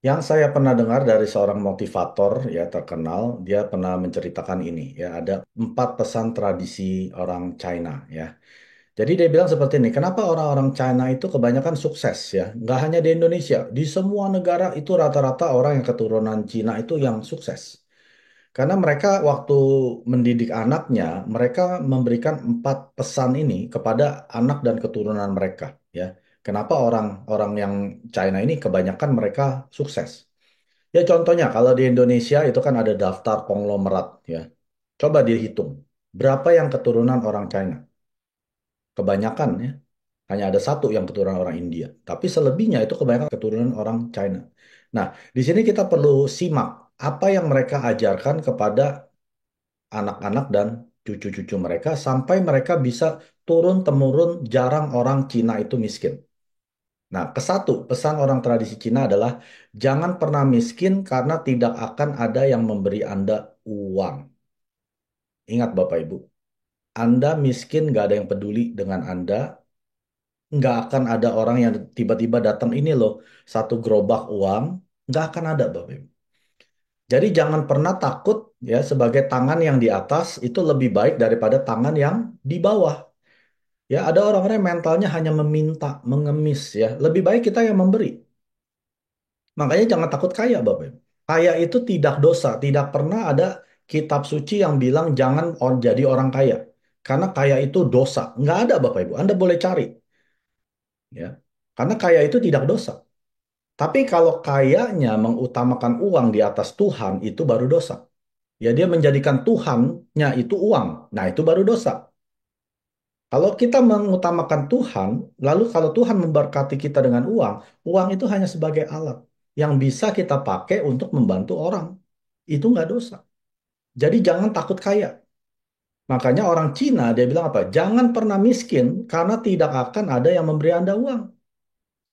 Yang saya pernah dengar dari seorang motivator ya terkenal, dia pernah menceritakan ini ya, ada 4 pesan tradisi orang China ya. Jadi dia bilang seperti ini, kenapa orang-orang China itu kebanyakan sukses ya? Nggak hanya di Indonesia, di semua negara itu rata-rata orang yang keturunan Cina itu yang sukses. Karena mereka waktu mendidik anaknya, mereka memberikan 4 pesan ini kepada anak dan keturunan mereka ya. Kenapa orang-orang yang China ini kebanyakan mereka sukses? Ya contohnya kalau di Indonesia itu kan ada daftar konglomerat ya. Coba dihitung. Berapa yang keturunan orang China? Kebanyakan ya. Hanya ada satu yang keturunan orang India. Tapi selebihnya itu kebanyakan keturunan orang China. Nah, di sini kita perlu simak apa yang mereka ajarkan kepada anak-anak dan cucu-cucu mereka sampai mereka bisa turun-temurun jarang orang Cina itu miskin. Nah, kesatu, pesan orang tradisi Cina adalah jangan pernah miskin karena tidak akan ada yang memberi Anda uang. Ingat Bapak Ibu, Anda miskin nggak ada yang peduli dengan Anda, nggak akan ada orang yang tiba-tiba datang ini loh, satu gerobak uang, nggak akan ada Bapak Ibu. Jadi jangan pernah takut ya sebagai tangan yang di atas itu lebih baik daripada tangan yang di bawah. Ya, ada orang-orang yang mentalnya hanya meminta, mengemis ya. Lebih baik kita yang memberi. Makanya jangan takut kaya, Bapak Ibu. Kaya itu tidak dosa. Tidak pernah ada kitab suci yang bilang jangan jadi orang kaya. Karena kaya itu dosa. Nggak ada, Bapak Ibu. Anda boleh cari. Ya. Karena kaya itu tidak dosa. Tapi kalau kayanya mengutamakan uang di atas Tuhan, itu baru dosa. Ya, dia menjadikan Tuhannya itu uang. Nah, itu baru dosa. Kalau kita mengutamakan Tuhan, lalu kalau Tuhan memberkati kita dengan uang, uang itu hanya sebagai alat yang bisa kita pakai untuk membantu orang. Itu nggak dosa. Jadi jangan takut kaya. Makanya orang Cina dia bilang apa? Jangan pernah miskin karena tidak akan ada yang memberi Anda uang.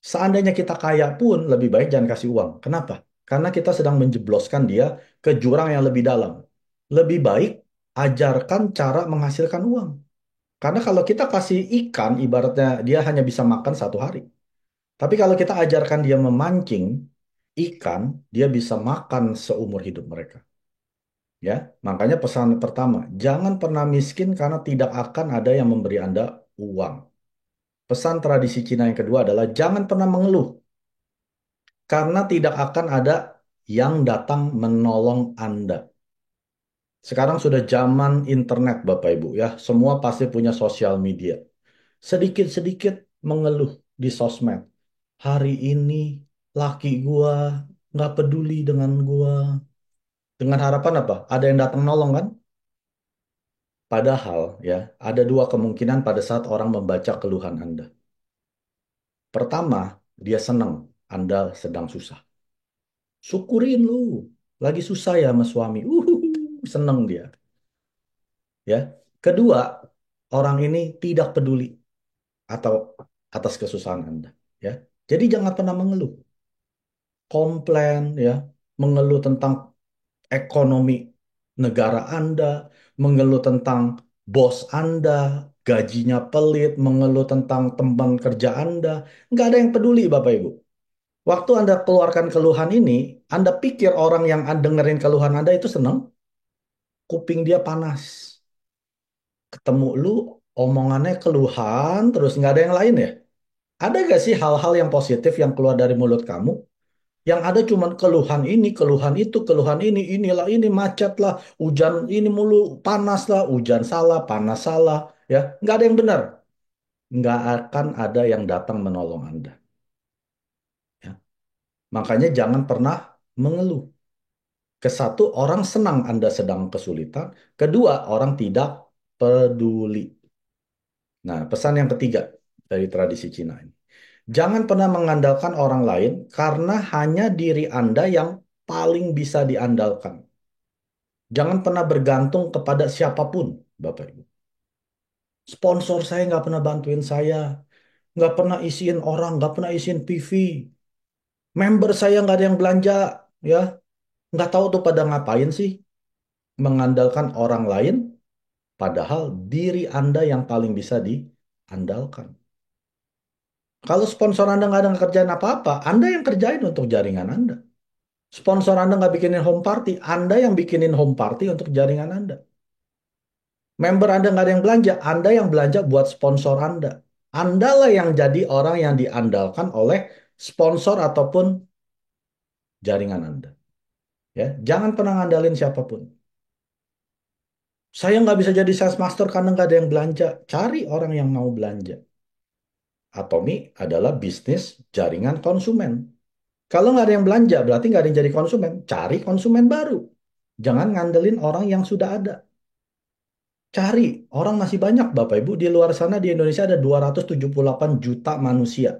Seandainya kita kaya pun lebih baik jangan kasih uang. Kenapa? Karena kita sedang menjebloskan dia ke jurang yang lebih dalam. Lebih baik ajarkan cara menghasilkan uang. Karena kalau kita kasih ikan, ibaratnya dia hanya bisa makan 1 hari. Tapi kalau kita ajarkan dia memancing ikan, dia bisa makan seumur hidup mereka. Ya, makanya pesan pertama, jangan pernah miskin karena tidak akan ada yang memberi Anda uang. Pesan tradisi Cina yang kedua adalah jangan pernah mengeluh karena tidak akan ada yang datang menolong Anda. Sekarang sudah zaman internet, Bapak Ibu ya. Semua pasti punya sosial media. Sedikit-sedikit mengeluh di sosmed. Hari ini laki gua nggak peduli dengan gua. Dengan harapan apa? Ada yang datang nolong kan? Padahal ya, ada 2 kemungkinan pada saat orang membaca keluhan Anda. Pertama, dia senang Anda sedang susah. Syukurin lu. Lagi susah ya sama suami. Seneng dia. Ya. Kedua, orang ini tidak peduli atau atas kesusahan Anda. Ya. Jadi jangan pernah mengeluh. Komplain ya, mengeluh tentang ekonomi negara Anda, mengeluh tentang bos Anda, gajinya pelit, mengeluh tentang teman kerja Anda. Nggak ada yang peduli, Bapak Ibu. Waktu Anda keluarkan keluhan ini, Anda pikir orang yang dengerin keluhan Anda itu senang? Kuping dia panas. Ketemu lu, omongannya keluhan, terus nggak ada yang lain ya? Ada gak sih hal-hal yang positif yang keluar dari mulut kamu? Yang ada cuman keluhan ini, keluhan itu, keluhan ini, inilah ini, macet lah, hujan ini mulu, panas lah, hujan salah, panas salah, ya. Nggak ada yang benar. Nggak akan ada yang datang menolong Anda. Ya. Makanya jangan pernah mengeluh. Kesatu, orang senang Anda sedang kesulitan. Kedua, orang tidak peduli. Nah, pesan yang ketiga dari tradisi Cina ini. Jangan pernah mengandalkan orang lain karena hanya diri Anda yang paling bisa diandalkan. Jangan pernah bergantung kepada siapapun, Bapak Ibu. Sponsor saya nggak pernah bantuin saya, nggak pernah isiin orang, nggak pernah isiin PV. Member saya nggak ada yang belanja, ya. Nggak tahu tuh pada ngapain sih mengandalkan orang lain, padahal diri Anda yang paling bisa diandalkan. Kalau sponsor Anda nggak ada kerjaan apa-apa, Anda yang kerjain untuk jaringan Anda. Sponsor Anda nggak bikinin home party, Anda yang bikinin home party untuk jaringan Anda. Member Anda nggak ada yang belanja, Anda yang belanja buat sponsor Anda. Anda lah yang jadi orang yang diandalkan oleh sponsor ataupun jaringan Anda. Ya, jangan pernah ngandalin siapapun. Saya nggak bisa jadi sales master karena nggak ada yang belanja. Cari orang yang mau belanja. Atomi adalah bisnis jaringan konsumen. Kalau nggak ada yang belanja, berarti nggak ada yang jadi konsumen. Cari konsumen baru. Jangan ngandelin orang yang sudah ada. Cari. Orang masih banyak, Bapak Ibu. Di luar sana di Indonesia ada 278 juta manusia.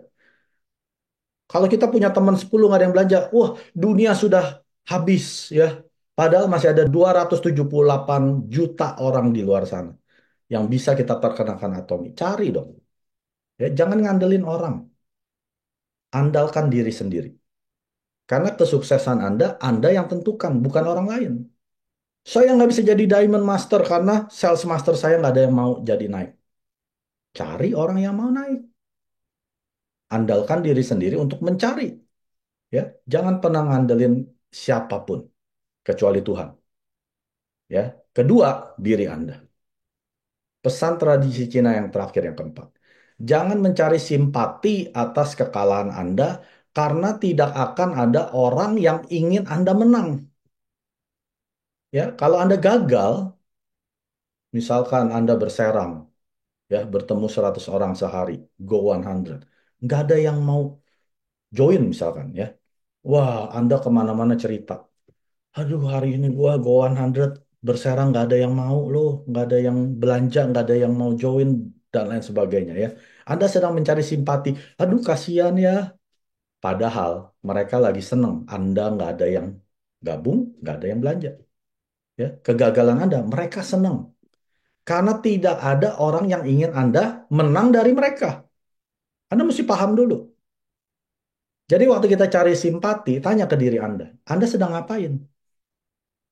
Kalau kita punya teman 10 nggak ada yang belanja, wah dunia sudah habis ya. Padahal masih ada 278 juta orang di luar sana yang bisa kita perkenalkan Atomi. Cari dong. Ya, jangan ngandelin orang. Andalkan diri sendiri. Karena kesuksesan Anda yang tentukan, bukan orang lain. Saya nggak bisa jadi Diamond Master karena Sales Master saya nggak ada yang mau jadi naik. Cari orang yang mau naik. Andalkan diri sendiri untuk mencari. Ya, jangan pernah ngandelin siapapun kecuali Tuhan. Ya, kedua diri Anda. Pesan tradisi Cina yang terakhir yang keempat. Jangan mencari simpati atas kekalahan Anda karena tidak akan ada orang yang ingin Anda menang. Ya, kalau Anda gagal, misalkan Anda berserang, ya bertemu 100 orang sehari, go 100, nggak ada yang mau join misalkan ya. Wah, Anda kemana-mana cerita. Aduh, hari ini gua go 100 berserang nggak ada yang mau loh, nggak ada yang belanja, nggak ada yang mau join dan lain sebagainya ya. Anda sedang mencari simpati. Aduh, kasihan ya. Padahal mereka lagi seneng. Anda nggak ada yang gabung, nggak ada yang belanja. Ya, kegagalan Anda, mereka seneng. Karena tidak ada orang yang ingin Anda menang dari mereka. Anda mesti paham dulu. Jadi waktu kita cari simpati, tanya ke diri Anda. Anda sedang ngapain?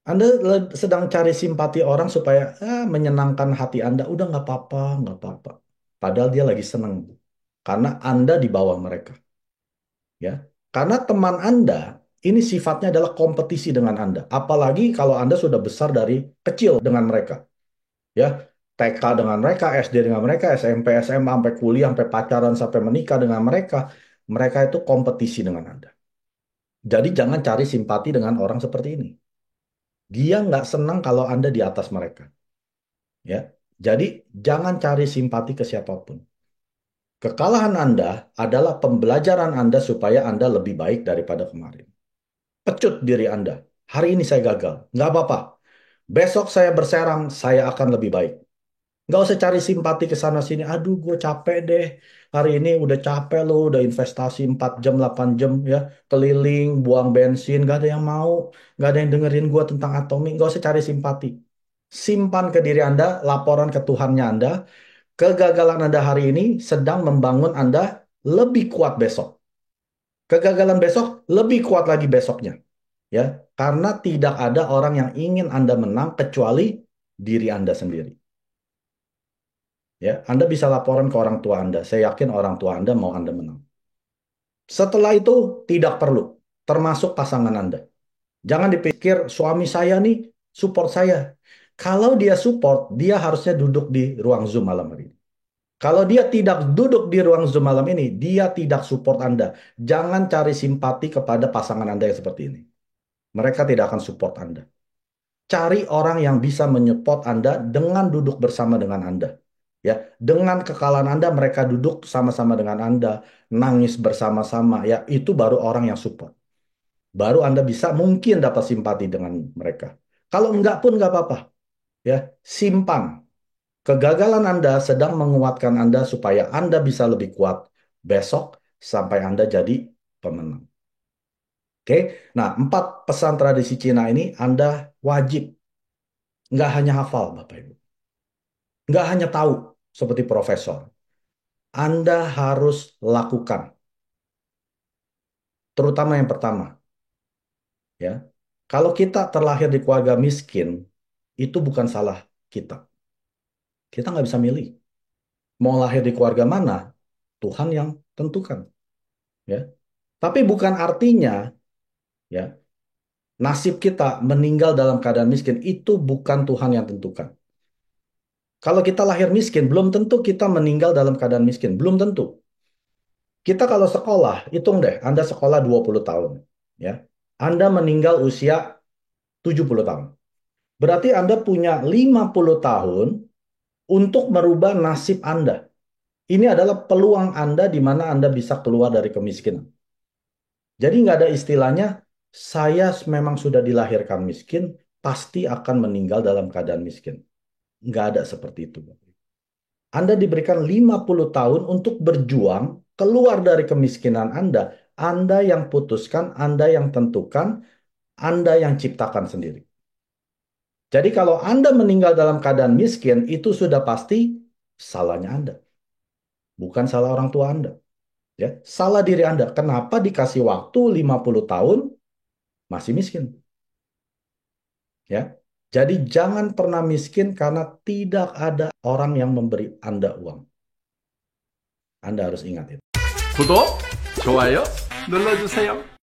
Anda sedang cari simpati orang supaya menyenangkan hati Anda. Udah nggak apa-apa, nggak apa-apa. Padahal dia lagi seneng. Karena Anda di bawah mereka. Ya, karena teman Anda ini sifatnya adalah kompetisi dengan Anda. Apalagi kalau Anda sudah besar dari kecil dengan mereka. Ya, TK dengan mereka, SD dengan mereka, SMP, SMA, sampai kuliah, sampai pacaran, sampai menikah dengan mereka. Mereka itu kompetisi dengan Anda. Jadi jangan cari simpati dengan orang seperti ini. Dia nggak senang kalau Anda di atas mereka. Ya, jadi jangan cari simpati ke siapapun. Kekalahan Anda adalah pembelajaran Anda supaya Anda lebih baik daripada kemarin. Pecut diri Anda. Hari ini saya gagal. Nggak apa-apa. Besok saya berserang, saya akan lebih baik. Nggak usah cari simpati ke sana sini. Aduh, gue capek deh. Hari ini udah capek loh, udah investasi 4 jam, 8 jam ya. Keliling, buang bensin, nggak ada yang mau. Nggak ada yang dengerin gue tentang atomi. Nggak usah cari simpati. Simpan ke diri Anda, laporan ke Tuhannya Anda. Kegagalan Anda hari ini sedang membangun Anda lebih kuat besok. Kegagalan besok lebih kuat lagi besoknya. Ya, karena tidak ada orang yang ingin Anda menang kecuali diri Anda sendiri. Ya, Anda bisa laporan ke orang tua Anda. Saya yakin orang tua Anda mau Anda menang. Setelah itu tidak perlu, termasuk pasangan Anda. Jangan dipikir suami saya nih support saya. Kalau dia support, dia harusnya duduk di ruang Zoom malam hari ini. Kalau dia tidak duduk di ruang Zoom malam ini, dia tidak support Anda. Jangan cari simpati kepada pasangan Anda yang seperti ini. Mereka tidak akan support Anda. Cari orang yang bisa menyupport Anda dengan duduk bersama dengan Anda. Ya, dengan kekalahan Anda mereka duduk sama-sama dengan Anda, nangis bersama-sama. Ya, itu baru orang yang support. Baru Anda bisa mungkin dapat simpati dengan mereka. Kalau enggak pun enggak apa-apa. Ya, simpan. Kegagalan Anda sedang menguatkan Anda supaya Anda bisa lebih kuat besok sampai Anda jadi pemenang. Oke, nah 4 pesan tradisi Cina ini Anda wajib nggak hanya hafal, Bapak Ibu. Nggak hanya tahu seperti profesor. Anda harus lakukan. Terutama yang pertama, ya. Kalau kita terlahir di keluarga miskin, itu bukan salah kita. Kita nggak bisa milih. Mau lahir di keluarga mana, Tuhan yang tentukan. Ya. Tapi bukan artinya, ya, Nasib kita meninggal dalam keadaan miskin itu bukan Tuhan yang tentukan. Kalau kita lahir miskin, belum tentu kita meninggal dalam keadaan miskin. Belum tentu. Kita kalau sekolah, hitung deh, Anda sekolah 20 tahun. Ya. Anda meninggal usia 70 tahun. Berarti Anda punya 50 tahun untuk merubah nasib Anda. Ini adalah peluang Anda di mana Anda bisa keluar dari kemiskinan. Jadi nggak ada istilahnya, saya memang sudah dilahirkan miskin, pasti akan meninggal dalam keadaan miskin. Nggak ada seperti itu. Anda diberikan 50 tahun untuk berjuang keluar dari kemiskinan Anda. Anda yang putuskan, Anda yang tentukan, Anda yang ciptakan sendiri. Jadi kalau Anda meninggal dalam keadaan miskin, itu sudah pasti salahnya Anda, bukan salah orang tua Anda. Ya, salah diri Anda. Kenapa dikasih waktu 50 tahun masih miskin? Ya. Jadi jangan pernah miskin karena tidak ada orang yang memberi Anda uang. Anda harus ingat itu. 구독, 좋아요 눌러주세요.